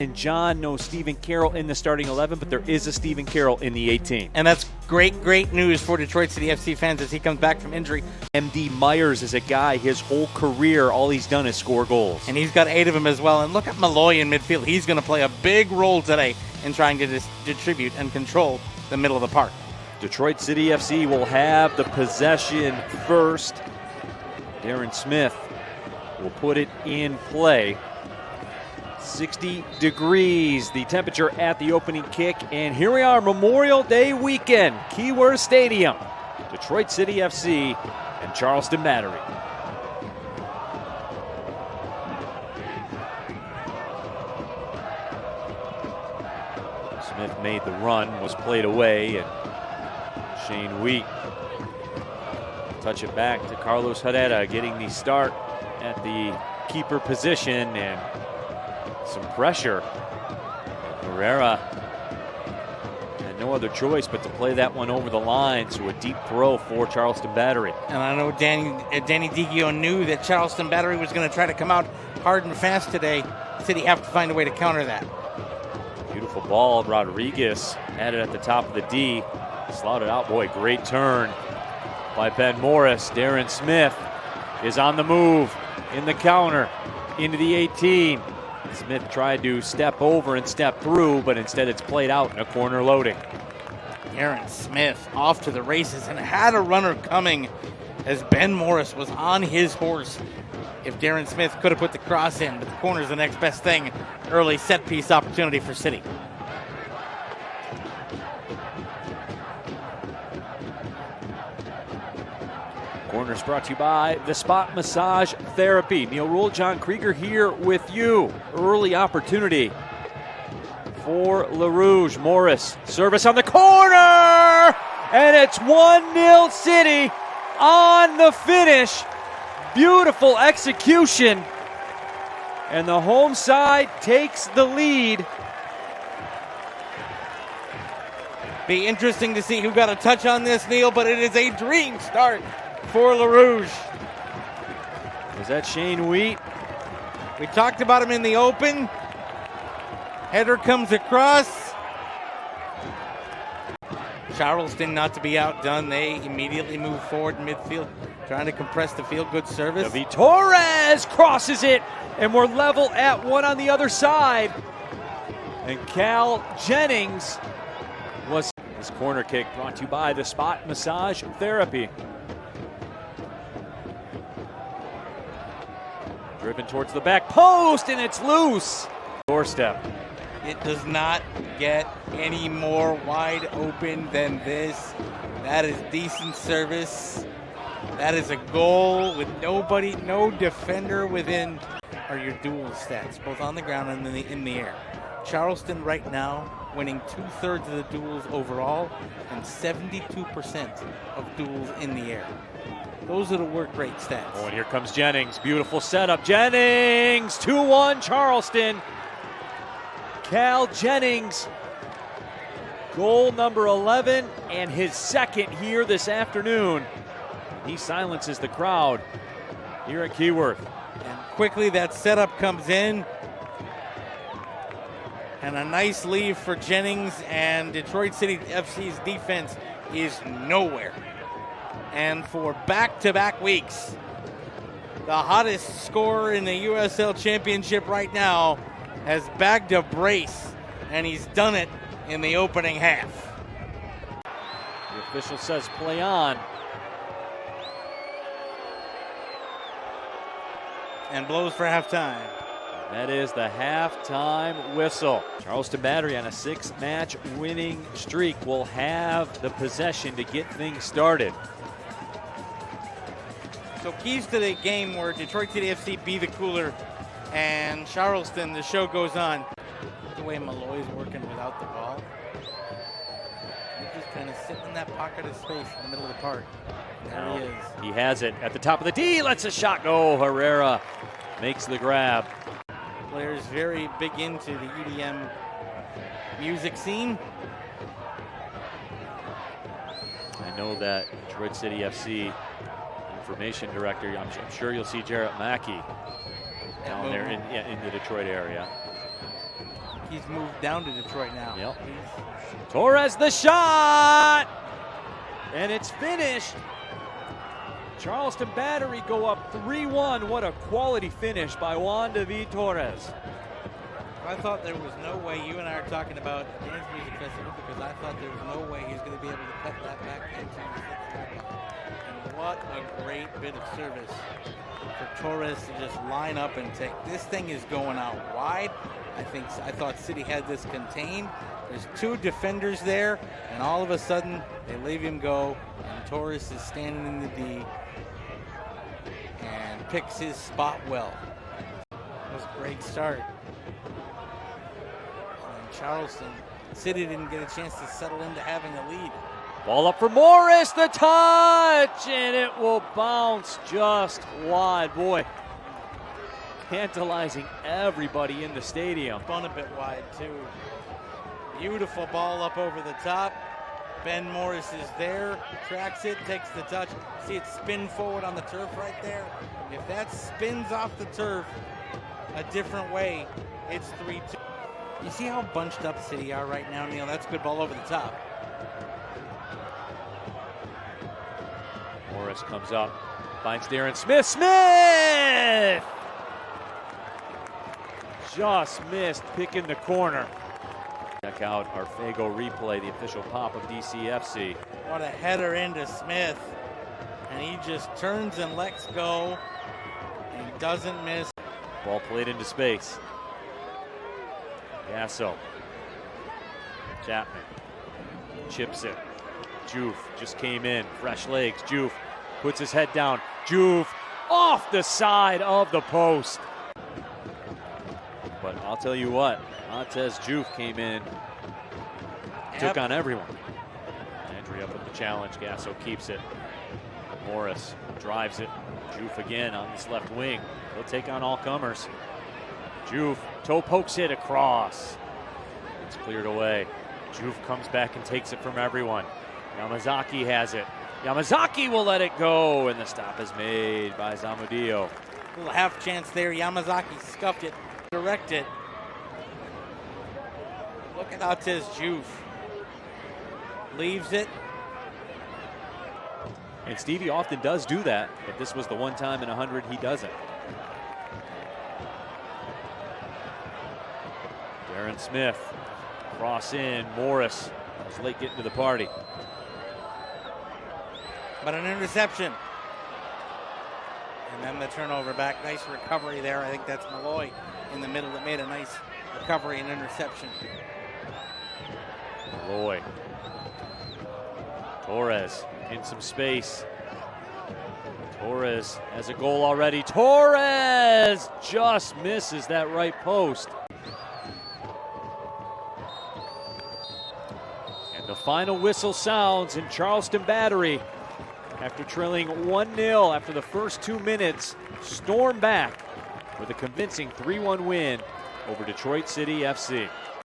And John, no Stephen Carroll in the starting 11, but there is a Stephen Carroll in the 18. And that's great news for Detroit City FC fans as he comes back from injury. M.D. Myers is a guy, his whole career, all he's done is score goals. And he's got 8 of them as well. And look at Malloy in midfield. He's going to play a big role today in trying to distribute and control the middle of the park. Detroit City FC will have the possession first. Darren Smith will put it in play. 60 degrees, the temperature at the opening kick, and here we are, Memorial Day weekend, Keyworth Stadium, Detroit City FC and Charleston Battery. Smith made the run, was played away, and Shane Wheat touch it back to Carlos Herrera, getting the start at the keeper position, and some pressure. Herrera had no other choice but to play that one over the line, so a deep throw for Charleston Battery. And I know Danny Digio knew that Charleston Battery was going to try to come out hard and fast today. City have to find a way to counter that. Beautiful ball. Rodriguez had it at the top of the D. Slotted out. Boy, great turn by Ben Morris. Darren Smith is on the move in the counter into the 18. Smith tried to step over and step through, but instead it's played out in a corner loading. Darren Smith off to the races and had a runner coming as Ben Morris was on his horse. If Darren Smith could have put the cross in, but the corner's the next best thing. Early set piece opportunity for City. Corners brought to you by the Spot Massage Therapy. Neil Rule, John Krieger here with you. Early opportunity for LaRouge. Morris, service on the corner! And it's 1-0 City on the finish. Beautiful execution. And the home side takes the lead. Be interesting to see who got a touch on this, Neil, but it is a dream start for LaRouge. Was that Shane Wheat? We talked about him in the open. Header comes across. Charleston not to be outdone. They immediately move forward in midfield, trying to compress the field. Good service. David Torres crosses it, and we're level at one on the other side. And Cal Jennings was this corner kick brought to you by the Spot Massage Therapy. Driven towards the back post, and it's loose. Doorstep. It does not get any more wide open than this. That is decent service. That is a goal with nobody, no defender within. Are your duel stats, both on the ground and in the air. Charleston right now winning 2/3 of the duels overall and 72% of duels in the air. Those are the work rate stats. Oh, and here comes Jennings. Beautiful setup. Jennings, 2-1 Charleston. Cal Jennings, goal number 11 and his second here this afternoon. He silences the crowd here at Keyworth. And quickly that setup comes in. And a nice leave for Jennings, and Detroit City FC's defense is nowhere. And for back-to-back weeks, the hottest scorer in the USL Championship right now has bagged a brace, and he's done it in the opening half. The official says play on. And blows for halftime. That is the halftime whistle. Charleston Battery on a 6-match winning streak will have the possession to get things started. So keys to the game were Detroit City FC be the cooler, and Charleston, the show goes on. The way Malloy's working without the ball. He's just kind of sitting in that pocket of space in the middle of the park. There he is. He has it at the top of the D, lets a shot go. Herrera makes the grab. Players very big into the EDM music scene. I know that Detroit City FC information director, I'm sure you'll see Jarrett Mackey down there in the Detroit area. he's moved down to Detroit now. Yep. Torres the shot, and it's finished. Charleston Battery go up 3-1. What a quality finish by Juan David Torres. I thought there was no way, you and I are talking about Dance Music Festival, because I thought there was no way he was going to be able to cut that back into the sixth round. And what a great bit of service for Torres to just line up and take. This thing is going out wide. I thought City had this contained. There's two defenders there, and all of a sudden they leave him go, and Torres is standing in the D and picks his spot well. That was a great start. Charleston, City didn't get a chance to settle into having a lead. Ball up for Morris, the touch, and it will bounce just wide. Boy, tantalizing everybody in the stadium. Spun a bit wide too. Beautiful ball up over the top. Ben Morris is there, tracks it, takes the touch. See it spin forward on the turf right there. If that spins off the turf a different way, it's 3-2. You see how bunched up City are right now, Neil? That's a good ball over the top. Morris comes up, finds Darren Smith. Smith! Just missed picking the corner. Check out our Fago replay, the official pop of DCFC. What a header into Smith. And he just turns and lets go and doesn't miss. Ball played into space. Gasso. Chapman chips it. Juve just came in. Fresh legs. Juve puts his head down. Juve off the side of the post. But I'll tell you what, Montez Juve came in, took on everyone. Landry up with the challenge. Gasso keeps it. Morris drives it. Juve again on this left wing. He'll take on all comers. Juve, toe pokes it across. It's cleared away. Juve comes back and takes it from everyone. Yamazaki has it. Yamazaki will let it go, and the stop is made by Zamudio. Little half chance there. Yamazaki scuffed it, direct it. Look at Montez Juve. Leaves it. And Stevie often does do that, but this was the one time in 100 he doesn't. Darren Smith, cross in, Morris was late getting to the party. But an interception. And then the turnover back. Nice recovery there. I think that's Malloy in the middle that made a nice recovery and interception. Malloy. Torres in some space. Torres has a goal already. Torres just misses that right post. And the final whistle sounds in Charleston Battery. After trailing 1-0 after the first 2 minutes, storm back with a convincing 3-1 win over Detroit City FC.